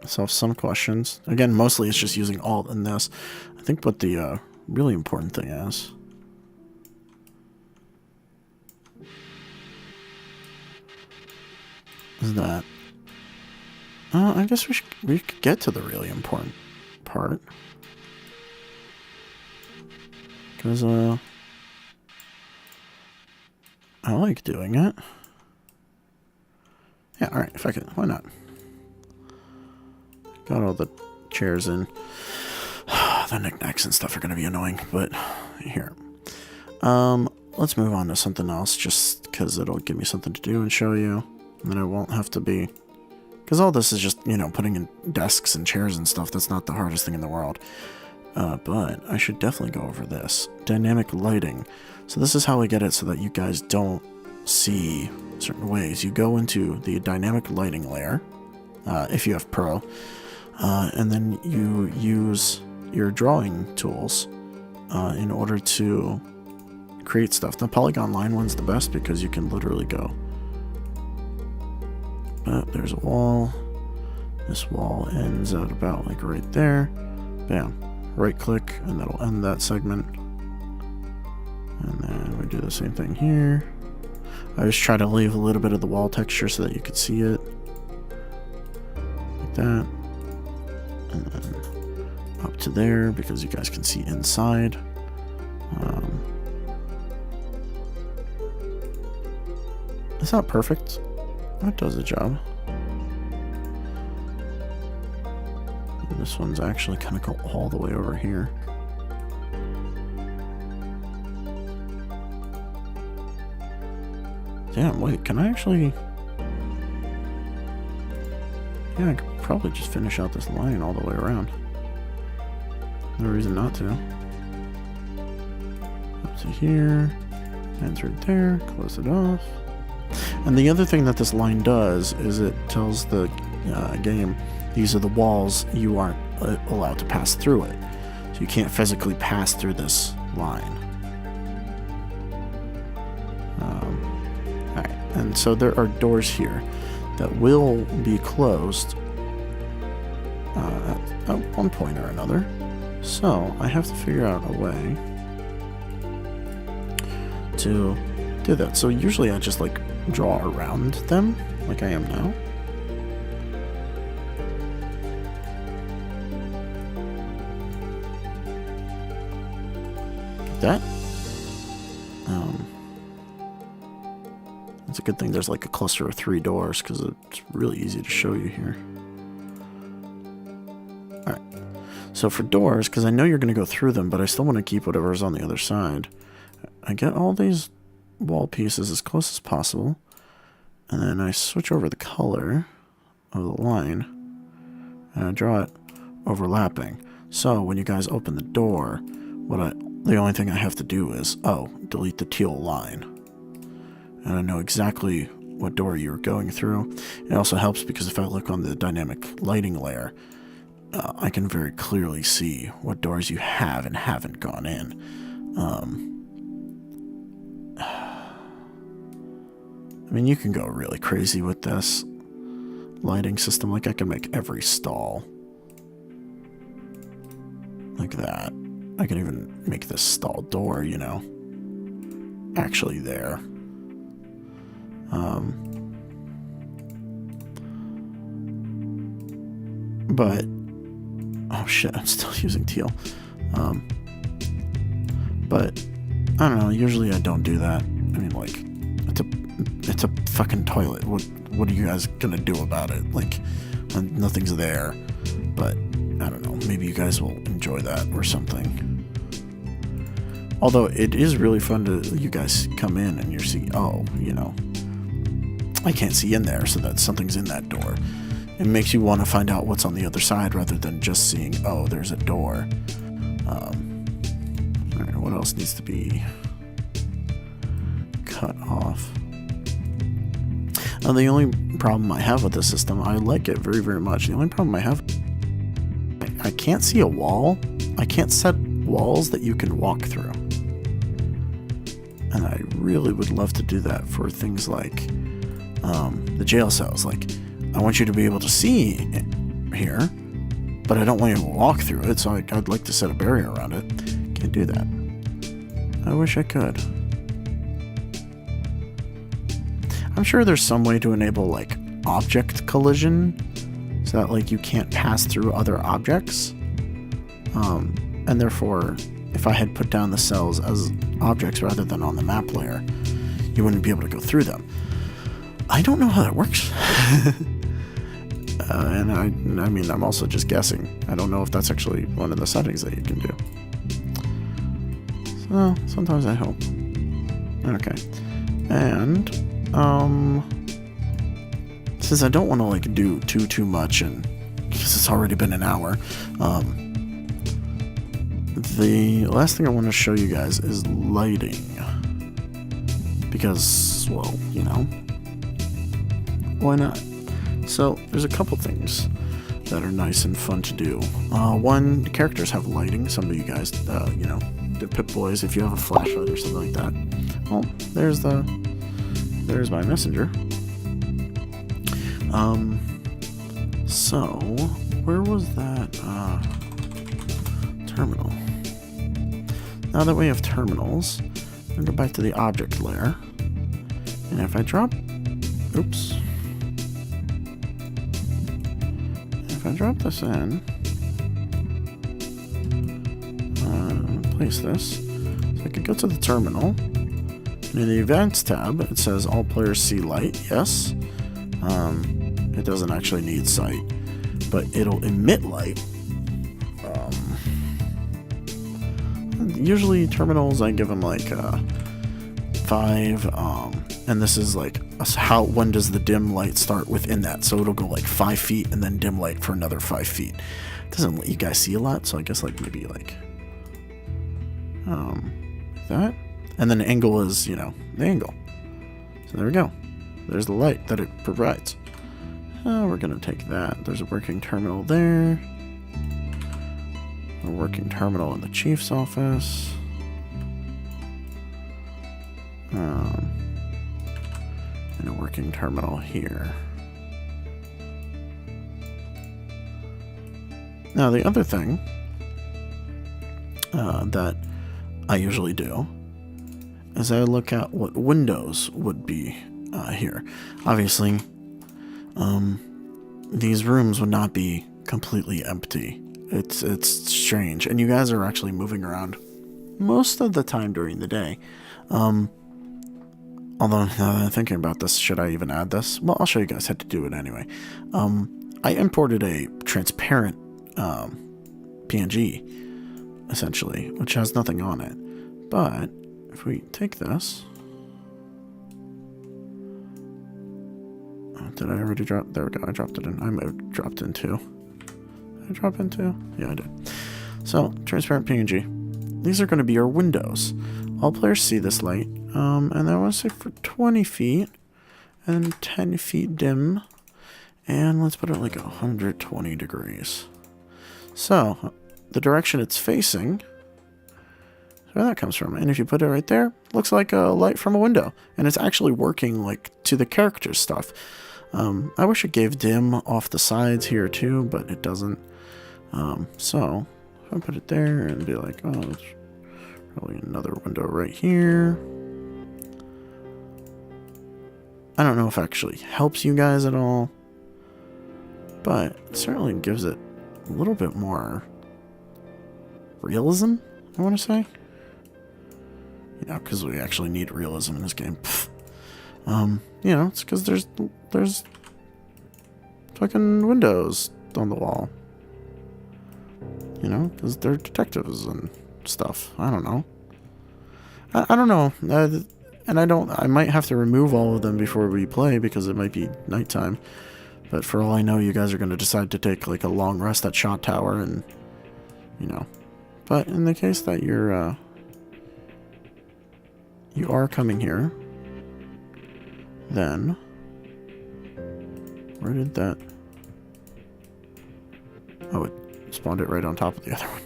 solve some questions. Again, mostly it's just using alt in this. I think what the really important thing is that I guess we could get to the really important part, because I like doing it. Yeah, alright, if I could, why not? Got all the chairs in. The knickknacks and stuff are going to be annoying, but here. Let's move on to something else, just because it'll give me something to do and show you. And then I won't have to be... Because all this is just, you know, putting in desks and chairs and stuff. That's not the hardest thing in the world. But I should definitely go over this. Dynamic lighting. So this is how we get it so that you guys don't see certain ways. You go into the dynamic lighting layer, if you have Pro, and then you use your drawing tools in order to create stuff. The polygon line one's the best because you can literally go. There's a wall, This wall ends at about like right there. Bam. Right click, and that'll end that segment. And then we do the same thing here. I just try to leave a little bit of the wall texture so that you could see it. Like that. And then up to there because you guys can see inside. It's not perfect. That does the job. And this one's actually kind of go all the way over here. Damn, wait, can I actually... Yeah, I could probably just finish out this line all the way around. No reason not to. Up to here. Ends right there. Close it off. And the other thing that this line does is it tells the game these are the walls you aren't allowed to pass through it. So you can't physically pass through this line. Alright, and so there are doors here that will be closed at one point or another. So I have to figure out a way to do that. So usually I just like draw around them like I am now. Like that. It's a good thing there's like a cluster of 3 doors because it's really easy to show you here. Alright. So for doors, because I know you're going to go through them, but I still want to keep whatever's on the other side. I get all these wall pieces as close as possible, and then I switch over the color of the line, and I draw it overlapping. So when you guys open the door, the only thing I have to do is, delete the teal line. And I know exactly what door you're going through. It also helps because if I look on the dynamic lighting layer, I can very clearly see what doors you have and haven't gone in. I mean, you can go really crazy with this lighting system. Like, I can make every stall like that. I can even make this stall door, you know, actually there. But, oh shit, I'm still using teal. But, I don't know, usually I don't do that. I mean, like, it's a fucking toilet. What are you guys gonna do about it? Like, nothing's there. But, I don't know, maybe you guys will enjoy that or something. Although, it is really fun to, you guys come in and you see, oh, you know, I can't see in there, so that something's in that door. It makes you want to find out what's on the other side rather than just seeing, oh, there's a door. Alright, what else needs to be cut off? The only problem I have with this system, I like it very, very much. The only problem I have, I can't see a wall. I can't set walls that you can walk through. And I really would love to do that for things like the jail cells. Like, I want you to be able to see here, but I don't want you to walk through it, so I'd like to set a barrier around it. Can't do that. I wish I could. I'm sure there's some way to enable, like, object collision, so that, like, you can't pass through other objects. And therefore, if I had put down the cells as objects rather than on the map layer, you wouldn't be able to go through them. I don't know how that works. And I mean, I'm also just guessing. I don't know if that's actually one of the settings that you can do. So, sometimes I hope. Okay. And, since I don't want to, like, do too much, and because it's already been an hour, the last thing I want to show you guys is lighting. Because, well, you know, why not? So, there's a couple things that are nice and fun to do. One, the characters have lighting. Some of you guys, you know, the Pip-Boys, if you have a flashlight or something like that. Well, there's my messenger. So, where was that terminal? Now that we have terminals, I'm going to go back to the object layer. And if I drop... Oops. If I drop this in... place this. So I could go to the terminal. And in the Events tab, it says all players see light. Yes. It doesn't actually need sight, but it'll emit light. Usually terminals, I give them like 5, and this is like when does the dim light start within that? So it'll go like 5 feet and then dim light for another 5 feet. It doesn't let you guys see a lot, so I guess like maybe like that, and then angle is, you know, the angle. So there we go. There's the light that it provides. We're gonna take that. There's a working terminal there. A working terminal in the chief's office. And a working terminal here. Now the other thing that I usually do is I look at what windows would be here. Obviously, these rooms would not be completely empty. It's strange, and you guys are actually moving around most of the time during the day. Although, now that I'm thinking about this, should I even add this? Well, I'll show you guys how to do it anyway. I imported a transparent PNG, essentially, which has nothing on it. But if we take this... Did I already drop? There we go. I dropped it in. I may have dropped in two. Did I drop in two? Yeah, I did. So, transparent PNG. These are going to be our windows. All players see this light. And I want to say for 20 feet. And 10 feet dim. And let's put it like 120 degrees. So, the direction it's facing... where that comes from. And if you put it right there, looks like a light from a window. And it's actually working like to the character stuff. I wish it gave dim off the sides here too, but it doesn't. So if I put it there and be like, oh, there's probably another window right here. I don't know if it actually helps you guys at all, but it certainly gives it a little bit more realism, I want to say. You know, because we actually need realism in this game. You know, it's because there's fucking windows on the wall. You know, because they're detectives and stuff. I don't know. I don't know. And I might have to remove all of them before we play because it might be nighttime. But for all I know, you guys are going to decide to take like a long rest at Shot Tower and, you know. But in the case that you are coming here, then where did that... Oh, it spawned it right on top of the other one.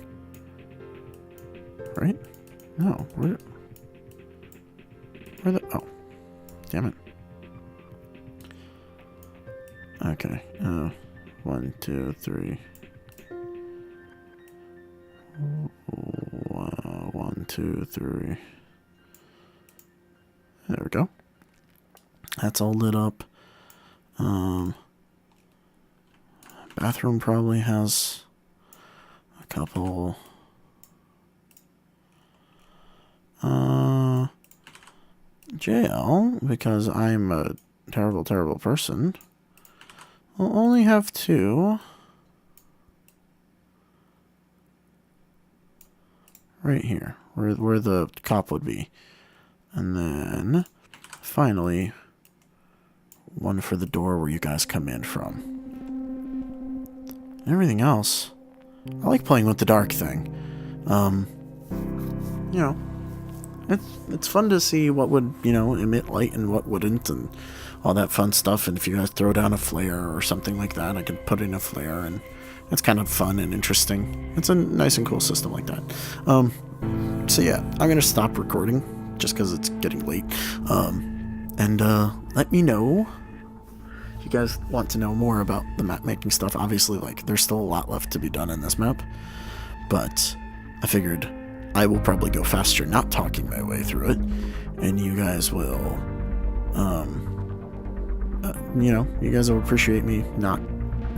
Right? No, where the... Oh, damn it. Okay, 1, 2, 3. 1, 2, 3. There we go. That's all lit up. Bathroom probably has a couple. Jail, because I'm a terrible, terrible person, will only have 2. Right here, where the cop would be. And then, finally, 1 for the door where you guys come in from. And everything else, I like playing with the dark thing. You know, it's fun to see what would, you know, emit light and what wouldn't, and all that fun stuff. And if you guys throw down a flare or something like that, I can put in a flare, and it's kind of fun and interesting. It's a nice and cool system like that. So yeah, I'm gonna stop recording just because it's getting late. And let me know if you guys want to know more about the map making stuff, obviously, like, there's still a lot left to be done in this map, but I figured I will probably go faster not talking my way through it, and you guys will, you guys will appreciate me not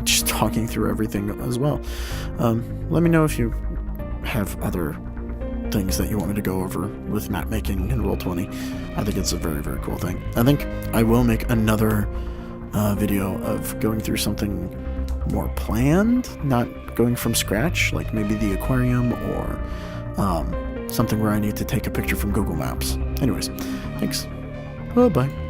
just talking through everything as well. Let me know if you have other things that you want me to go over with map making in Roll20. I think it's a very, very cool thing. I think I will make another video of going through something more planned, not going from scratch, like maybe the aquarium or something where I need to take a picture from Google Maps. Anyways, thanks. Bye-bye.